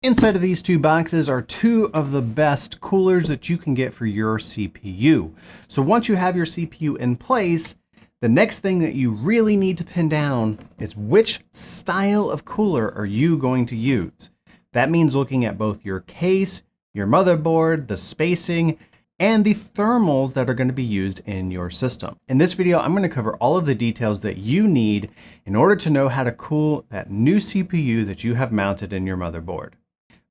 Inside of these two boxes are two of the best coolers that you can get for your CPU. So once you have your CPU in place, the next thing that you really need to pin down is which style of cooler are you going to use. That means looking at both your case, your motherboard, the spacing, and the thermals that are going to be used in your system. In this video, I'm going to cover all of the details that you need in order to know how to cool that new CPU that you have mounted in your motherboard.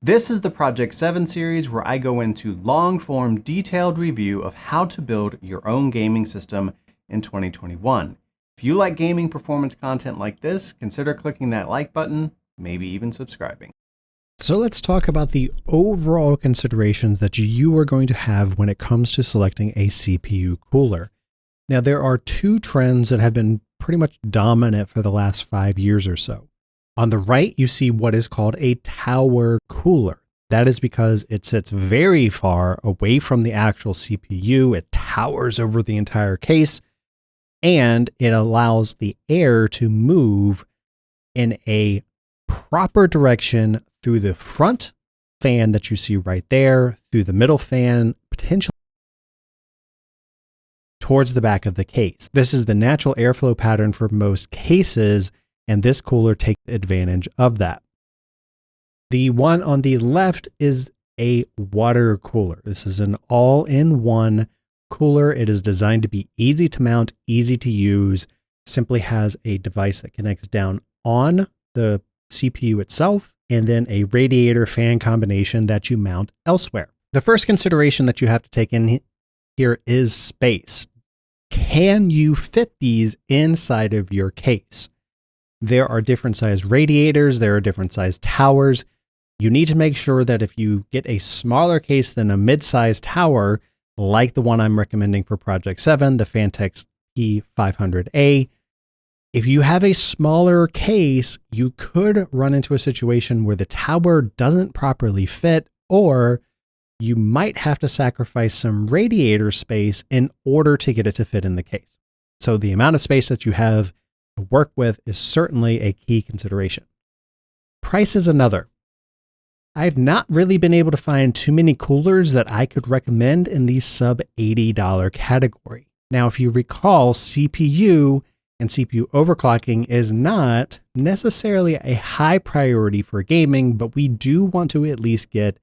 This is the Project 7 series where I go into long-form detailed review of how to build your own gaming system in 2021. If you like gaming performance content like this, consider clicking that like button, maybe even subscribing. So let's talk about the overall considerations that you are going to have when it comes to selecting a CPU cooler. Now, there are two trends that have been pretty much dominant for the last 5 years or so. On the right, you see what is called a tower cooler. That is because it sits very far away from the actual CPU. It towers over the entire case, and it allows the air to move in a proper direction through the front fan that you see right there, through the middle fan, potentially towards the back of the case. This is the natural airflow pattern for most cases, and this cooler takes advantage of that. The one on the left is a water cooler. This is an all-in-one cooler. It is designed to be easy to mount, easy to use, simply has a device that connects down on the CPU itself, and then a radiator fan combination that you mount elsewhere. The first consideration that you have to take in here is space. Can you fit these inside of your case? There are different size radiators, there are different size towers. You need to make sure that if you get a smaller case than a mid-sized tower, like the one I'm recommending for Project 7, the Fantex P500A, if you have a smaller case, you could run into a situation where the tower doesn't properly fit, or you might have to sacrifice some radiator space in order to get it to fit in the case. So the amount of space that you have to work with is certainly a key consideration. Price is another. I've not really been able to find too many coolers that I could recommend in the sub $80 category. Now, if you recall, CPU and CPU overclocking is not necessarily a high priority for gaming, but we do want to at least get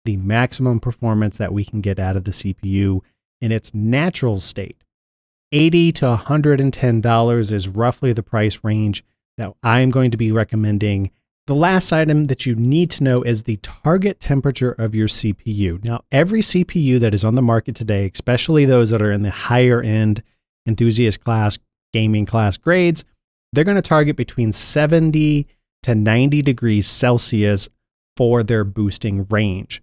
the maximum performance that we can get out of the CPU in its natural state. $80 to $110 is roughly the price range that I'm going to be recommending. The last item that you need to know is the target temperature of your CPU. Now, every CPU that is on the market today, especially those that are in the higher end enthusiast class, gaming class grades, they're going to target between 70 to 90 degrees Celsius for their boosting range.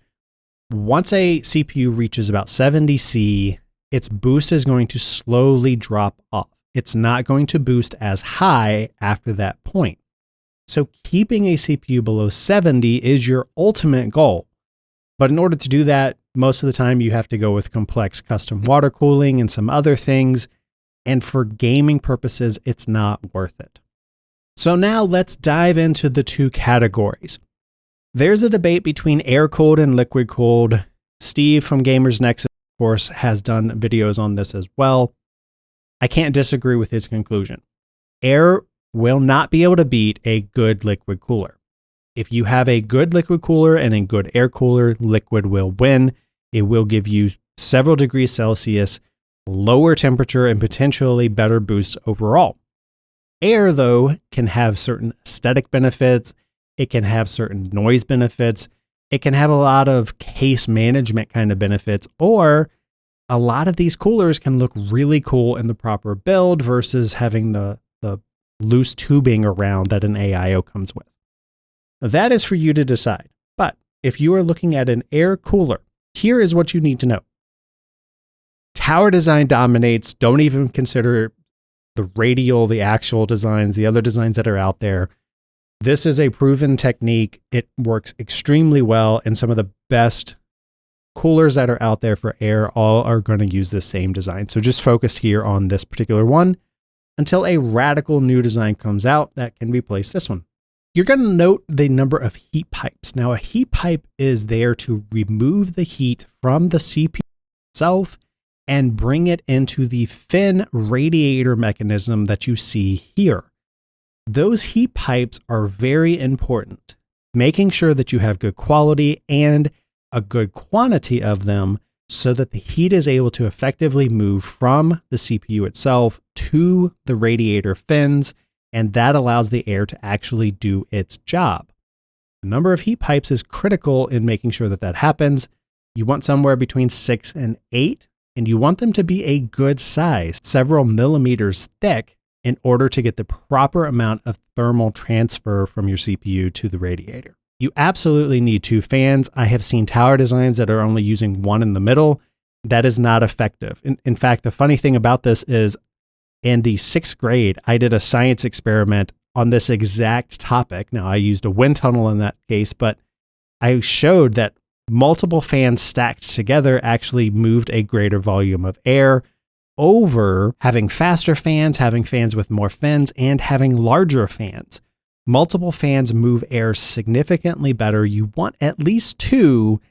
Once a CPU reaches about 70 C, its boost is going to slowly drop off. It's not going to boost as high after that point. So keeping a CPU below 70 is your ultimate goal. But in order to do that, most of the time you have to go with complex custom water cooling and some other things. And for gaming purposes, it's not worth it. So now let's dive into the two categories. There's a debate between air-cooled and liquid-cooled. Steve from Gamers Nexus, of course, has done videos on this as well. I can't disagree with his conclusion. Air will not be able to beat a good liquid cooler. If you have a good liquid cooler and a good air cooler, liquid will win. It will give you several degrees Celsius, lower temperature, and potentially better boost overall. Air, though, can have certain aesthetic benefits. It can have certain noise benefits. It can have a lot of case management kind of benefits, or a lot of these coolers can look really cool in the proper build versus having the loose tubing around that an AIO comes with. That is for you to decide. But if you are looking at an air cooler, here is what you need to know. Tower design dominates. Don't even consider the radial, the actual designs, the other designs that are out there. This is a proven technique. It works extremely well, and some of the best coolers that are out there for air all are going to use the same design. So just focus here on this particular one until a radical new design comes out that can replace this one. You're going to note the number of heat pipes. Now, a heat pipe is there to remove the heat from the CPU itself and bring it into the fin radiator mechanism that you see here. Those heat pipes are very important, making sure that you have good quality and a good quantity of them so that the heat is able to effectively move from the CPU itself to the radiator fins, and that allows the air to actually do its job. The number of heat pipes is critical in making sure that that happens. You want somewhere between 6 and 8, and you want them to be a good size, several millimeters thick, in order to get the proper amount of thermal transfer from your CPU to the radiator. You absolutely need 2 fans. I have seen tower designs that are only using 1 in the middle. That is not effective. In fact, the funny thing about this is in the 6th grade, I did a science experiment on this exact topic. Now, I used a wind tunnel in that case, but I showed that multiple fans stacked together actually moved a greater volume of air over having faster fans, having fans with more fins, and having larger fans. Multiple fans move air significantly better. You want at least 2,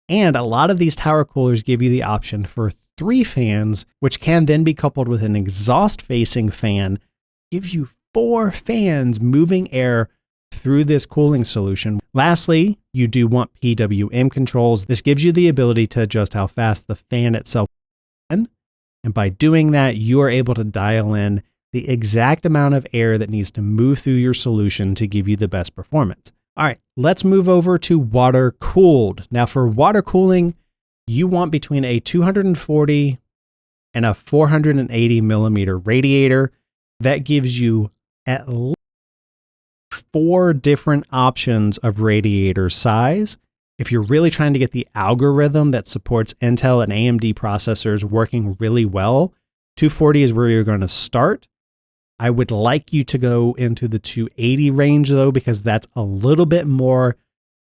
and a lot of these tower coolers give you the option for 3 fans, which can then be coupled with an exhaust-facing fan, gives you 4 fans moving air through this cooling solution. Lastly, you do want PWM controls. This gives you the ability to adjust how fast the fan itself can, and by doing that, you are able to dial in the exact amount of air that needs to move through your solution to give you the best performance. All right, let's move over to water cooled. Now for water cooling, you want between a 240 and a 480 millimeter radiator. That gives you at least 4 different options of radiator size. If you're really trying to get the algorithm that supports Intel and AMD processors working really well, 240 is where you're going to start. I would like you to go into the 280 range though, because that's a little bit more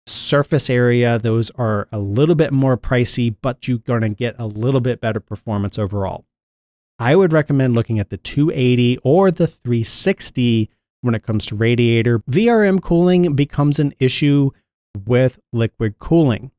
surface area. Those are a little bit more pricey, but you're going to get a little bit better performance overall. I would recommend looking at the 280 or the 360 when it comes to radiator. VRM cooling becomes an issue with liquid cooling.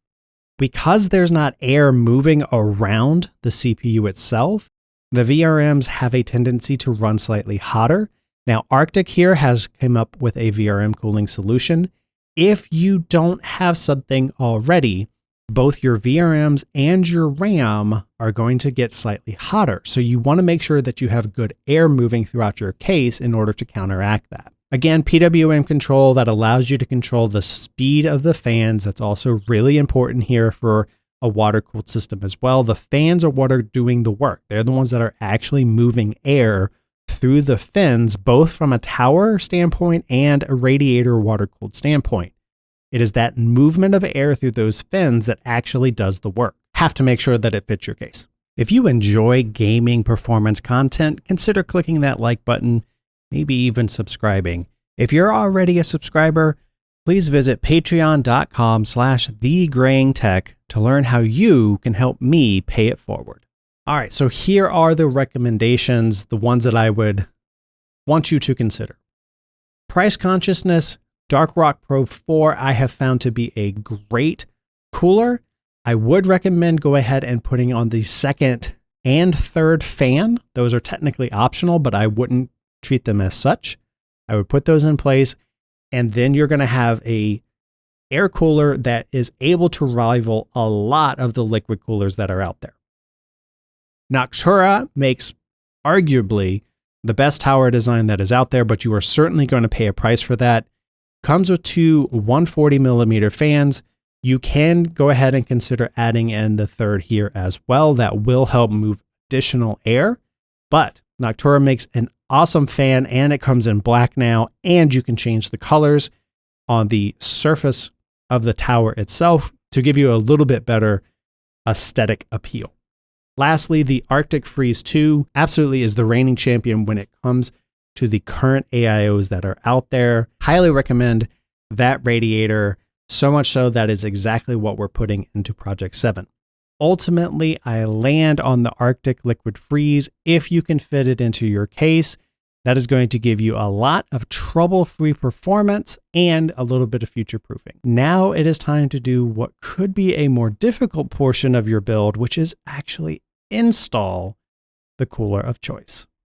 Because there's not air moving around the CPU itself, the VRMs have a tendency to run slightly hotter. Now, Arctic here has come up with a VRM cooling solution. If you don't have something already, both your VRMs and your RAM are going to get slightly hotter. So you want to make sure that you have good air moving throughout your case in order to counteract that. Again, PWM control that allows you to control the speed of the fans. That's also really important here for a water-cooled system as well. The fans are what are doing the work. They're the ones that are actually moving air through the fins, both from a tower standpoint and a radiator water-cooled standpoint. It is that movement of air through those fins that actually does the work. Have to make sure that it fits your case. If you enjoy gaming performance content, consider clicking that like button, maybe even subscribing. If you're already a subscriber, please visit patreon.com/TheGrayingTech to learn how you can help me pay it forward. All right, so here are the recommendations, the ones that I would want you to consider. Price consciousness, Dark Rock Pro 4 I have found to be a great cooler. I would recommend go ahead and putting on the 2nd and 3rd fan. Those are technically optional, but I wouldn't treat them as such. I would put those in place, and then you're going to have a air cooler that is able to rival a lot of the liquid coolers that are out there. Noctua makes arguably the best tower design that is out there, but you are certainly going to pay a price for that. Comes with 2 140 millimeter fans. You can go ahead and consider adding in the 3rd here as well. That will help move additional air, but Noctua makes an awesome fan, and it comes in black now, and you can change the colors on the surface of the tower itself to give you a little bit better aesthetic appeal. Lastly, the Arctic Freeze 2 absolutely is the reigning champion when it comes to the current AIOs that are out there. Highly recommend that radiator, so much so that is exactly what we're putting into Project 7. Ultimately, I land on the Arctic Liquid Freeze if you can fit it into your case. That is going to give you a lot of trouble-free performance and a little bit of future-proofing. Now it is time to do what could be a more difficult portion of your build, which is actually install the cooler of choice.